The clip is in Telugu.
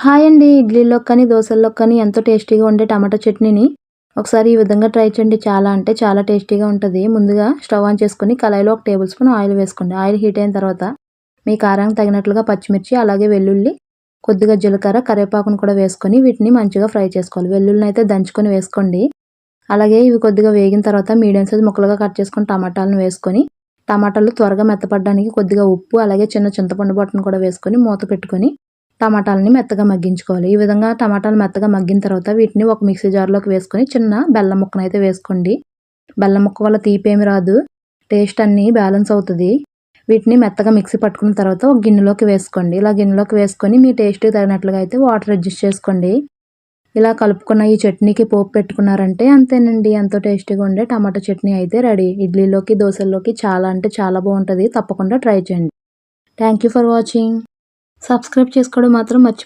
హాయ్ అండి. ఇడ్లీలోకి కానీ, దోసల్లోకి కానీ ఎంతో టేస్టీగా ఉండే టమాటా చట్నీని ఒకసారి ఈ విధంగా ట్రై చేయండి. చాలా అంటే చాలా టేస్టీగా ఉంటది. ముందుగా స్టవ్ ఆన్ చేసుకొని కళాయిలో 1 టేబుల్ స్పూన్ ఆయిల్ వేసుకోండి. ఆయిల్ హీట్ అయిన తర్వాత మీ కారానికి తగినట్లుగా పచ్చిమిర్చి, అలాగే వెల్లుల్లి, కొద్దిగా జీలకర్ర, కరివేపాకును కూడా వేసుకొని వీటిని మంచిగా ఫ్రై చేసుకోవాలి. వెల్లుల్లిని అయితే దంచుకొని వేసుకోండి. అలాగే ఇవి కొద్దిగా వేగిన తర్వాత మీడియం సైజ్ ముక్కలుగా కట్ చేసుకొని టమాటాలను వేసుకొని, టమాటాలు త్వరగా మెత్తపడడానికి కొద్దిగా ఉప్పు, అలాగే చిన్న చింతపండు బొట్టును కూడా వేసుకొని మూత పెట్టుకొని టమాటాలని మెత్తగా మగ్గించుకోవాలి. ఈ విధంగా టమాటాలు మెత్తగా మగ్గిన తర్వాత వీటిని ఒక మిక్సీ జార్‌లోకి వేసుకొని చిన్న బెల్లం ముక్కనైతే వేసుకోండి. బెల్లం ముక్క వల్ల తీపేమి రాదు. టేస్ట్ అన్నీ బ్యాలెన్స్ అవుతది. వీటిని మెత్తగా మిక్సీ పట్టుకున్న తర్వాత ఒక గిన్నెలోకి వేసుకోండి. ఇలా గిన్నెలోకి వేసుకొని మీ టేస్ట్‌కి తగినట్లుగా అయితే వాటర్ అడ్జస్ట్ చేసుకోండి. ఇలా కలుపుకున్న ఈ చట్నీకి పోపు పెట్టుకున్నారంటే అంతేనండి. ఎంతో టేస్టీగా ఉండే టమాటా చట్నీ అయితే రెడీ. ఇడ్లీలోకి, దోసల్లోకి చాలా అంటే చాలా బాగుంటది. తప్పకుండా ట్రై చేయండి. Thank you for watching. Subscribe చేసుకోవడం మాత్రం మర్చిపోకండి.